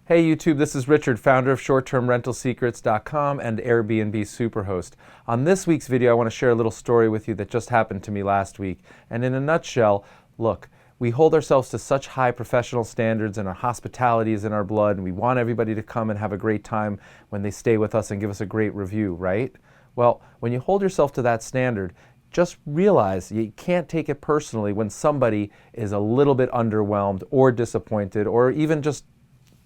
Hey YouTube, this is Richard, founder of ShortTermRentalSecrets.com and Airbnb Superhost. On this week's video, I want to share a little story with you that just happened to me last week. And in a nutshell, look, we hold ourselves to such high professional standards and our hospitality is in our blood and we want everybody to come and have a great time when they stay with us and give us a great review, right? Well, when you hold yourself to that standard, just realize you can't take it personally when somebody is a little bit underwhelmed or disappointed or even just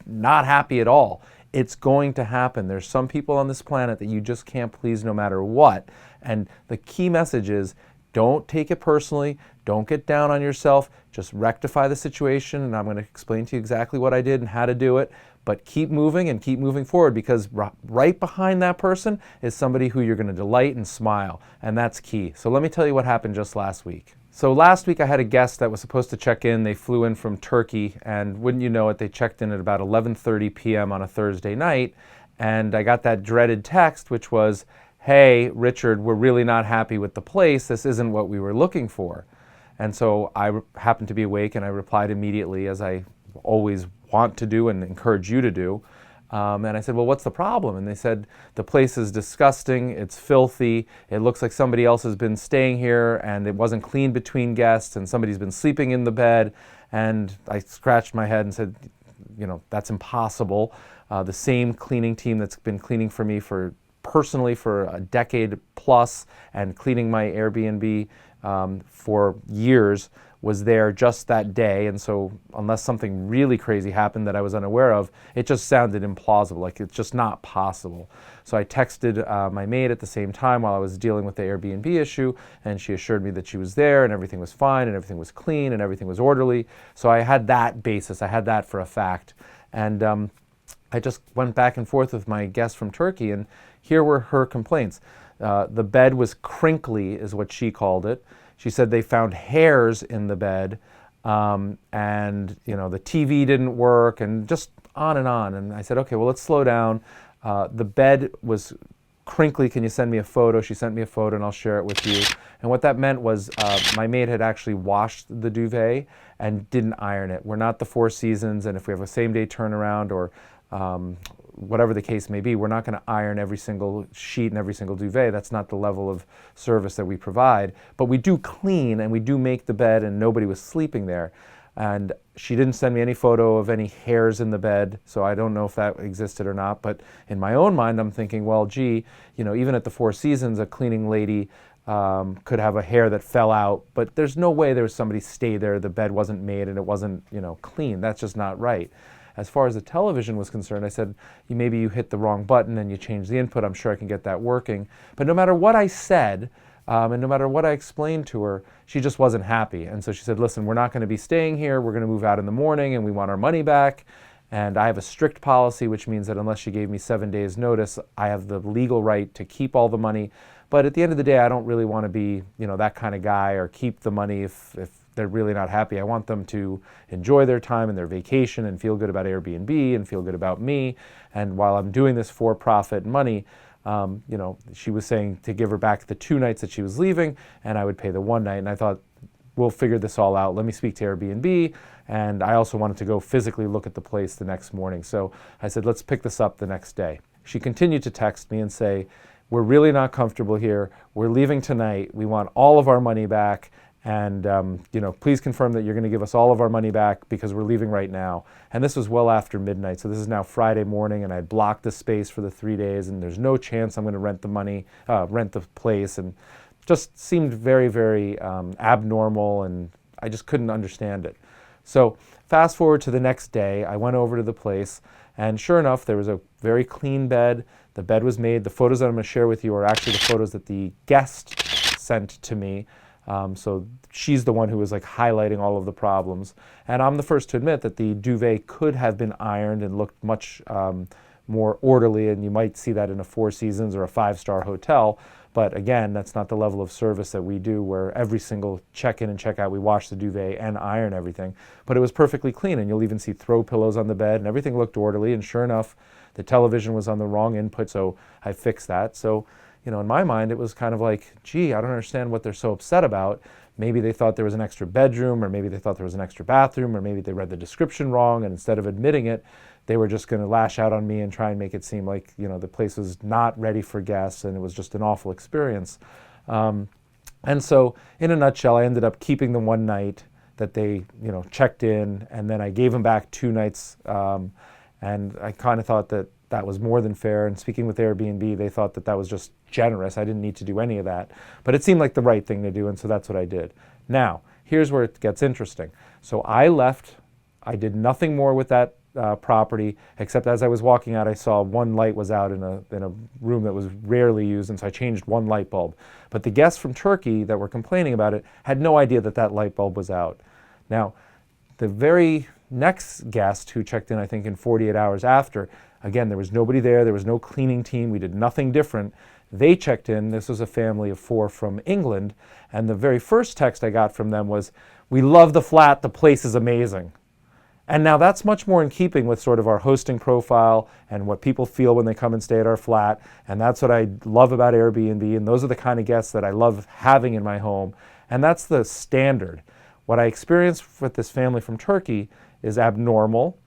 not happy at all. It's going to happen. There's some people on this planet that you just can't please no matter what. And the key message is don't take it personally. Don't get down on yourself. Just rectify the situation. And I'm going to explain to you exactly what I did and how to do it. But keep moving and keep moving forward because right behind that person is somebody who you're going to delight and smile. And that's key. So let me tell you what happened just last week. So last week I had a guest that was supposed to check in. They flew in from Turkey and wouldn't you know it, they checked in at about 11:30 p.m. on a Thursday night. And I got that dreaded text which was, hey, Richard, we're really not happy with the place. This isn't what we were looking for. And so I happened to be awake and I replied immediately, as I always want to do and encourage you to do. And I said, well, what's the problem? And they said, the place is disgusting, it's filthy, it looks like somebody else has been staying here and it wasn't clean between guests and somebody's been sleeping in the bed. And I scratched my head and said, you know, that's impossible. The same cleaning team that's been cleaning for me personally for a decade plus and cleaning my Airbnb for years was there just that day, and so unless something really crazy happened that I was unaware of, it just sounded implausible, like it's just not possible. So I texted my maid at the same time while I was dealing with the Airbnb issue, and she assured me that she was there and everything was fine and everything was clean and everything was orderly. So I had that basis, I had that for a fact. And I just went back and forth with my guest from Turkey, and here were her complaints. The bed was crinkly, is what she called it. She said they found hairs in the bed, and you know the TV didn't work, and just on and on. And I said, okay, well let's slow down. The bed was crinkly. Can you send me a photo? She sent me a photo, and I'll share it with you. And what that meant was my maid had actually washed the duvet and didn't iron it. We're not the Four Seasons, and if we have a same-day turnaround or whatever the case may be, we're not going to iron every single sheet and every single duvet. That's not the level of service that we provide. But we do clean and we do make the bed, and nobody was sleeping there. And she didn't send me any photo of any hairs in the bed, so I don't know if that existed or not. But in my own mind, I'm thinking, well, gee, you know, even at the Four Seasons, a cleaning lady could have a hair that fell out, but there's no way there was somebody stay there, the bed wasn't made and it wasn't, you know, clean. That's just not right. As far as the television was concerned, I said, maybe you hit the wrong button and you changed the input. I'm sure I can get that working. But no matter what I said, and no matter what I explained to her, she just wasn't happy. And so she said, listen, we're not going to be staying here. We're going to move out in the morning and we want our money back. And I have a strict policy, which means that unless she gave me 7 days notice, I have the legal right to keep all the money. But at the end of the day, I don't really want to be, you know, that kind of guy or keep the money if they're really not happy. I want them to enjoy their time and their vacation and feel good about Airbnb and feel good about me. And while I'm doing this for profit money, you know, she was saying to give her back the 2 nights that she was leaving and I would pay the 1 night. And I thought, we'll figure this all out. Let me speak to Airbnb. And I also wanted to go physically look at the place the next morning. So I said, let's pick this up the next day. She continued to text me and say, we're really not comfortable here. We're leaving tonight. We want all of our money back. And you know, please confirm that you're going to give us all of our money back because we're leaving right now. And this was well after midnight, so this is now Friday morning, and I blocked the space for the 3 days, and there's no chance I'm going to rent the place, and just seemed very, very abnormal, and I just couldn't understand it. So fast forward to the next day, I went over to the place, and sure enough, there was a very clean bed. The bed was made. The photos that I'm going to share with you are actually the photos that the guest sent to me. So she's the one who was like highlighting all of the problems. And I'm the first to admit that the duvet could have been ironed and looked much more orderly, and you might see that in a Four Seasons or a 5-star hotel. But again, that's not the level of service that we do where every single check-in and check-out we wash the duvet and iron everything. But it was perfectly clean, and you'll even see throw pillows on the bed, and everything looked orderly. And sure enough, the television was on the wrong input, so I fixed that. So you know, in my mind, it was kind of like, gee, I don't understand what they're so upset about. Maybe they thought there was an extra bedroom, or maybe they thought there was an extra bathroom, or maybe they read the description wrong, and instead of admitting it, they were just going to lash out on me and try and make it seem like, you know, the place was not ready for guests and it was just an awful experience. And so in a nutshell, I ended up keeping the one night that they, you know, checked in, and then I gave them back 2 nights. And I kind of thought that that was more than fair. And speaking with Airbnb, they thought that that was just generous. I didn't need to do any of that. But it seemed like the right thing to do, and so that's what I did. Now, here's where it gets interesting. So I left. I did nothing more with that property, except as I was walking out, I saw one light was out in a room that was rarely used, and so I changed one light bulb. But the guests from Turkey that were complaining about it had no idea that that light bulb was out. Now, the very next guest who checked in, I think in 48 hours after, again, there was nobody there, there was no cleaning team, we did nothing different. They checked in, this was a family of 4 from England, and the very first text I got from them was, "We love the flat, the place is amazing." And now that's much more in keeping with sort of our hosting profile and what people feel when they come and stay at our flat. And that's what I love about Airbnb. And those are the kind of guests that I love having in my home. And that's the standard. What I experienced with this family from Turkey is abnormal.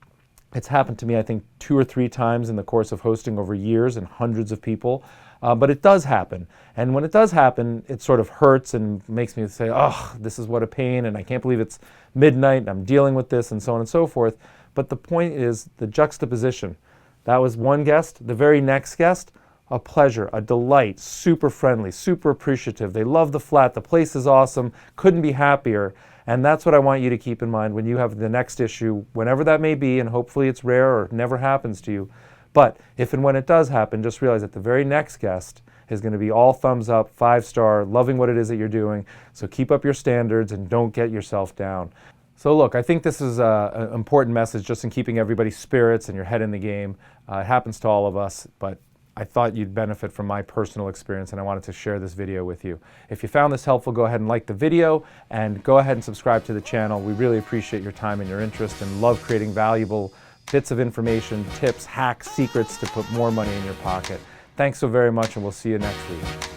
It's happened to me, I think, 2 or 3 times in the course of hosting over years and hundreds of people. But it does happen. And when it does happen, it sort of hurts and makes me say, oh, this is what a pain, and I can't believe it's midnight and I'm dealing with this, and so on and so forth. But the point is the juxtaposition. That was one guest. The very next guest, a pleasure, a delight, super friendly, super appreciative. They love the flat. The place is awesome. Couldn't be happier. And that's what I want you to keep in mind when you have the next issue, whenever that may be, and hopefully it's rare or never happens to you. But if and when it does happen, just realize that the very next guest is going to be all thumbs up, 5-star, loving what it is that you're doing. So keep up your standards and don't get yourself down. So look, I think this is an important message just in keeping everybody's spirits and your head in the game. It happens to all of us, but I thought you'd benefit from my personal experience, and I wanted to share this video with you. If you found this helpful, go ahead and like the video and go ahead and subscribe to the channel. We really appreciate your time and your interest and love creating valuable bits of information, tips, hacks, secrets to put more money in your pocket. Thanks so very much, and we'll see you next week.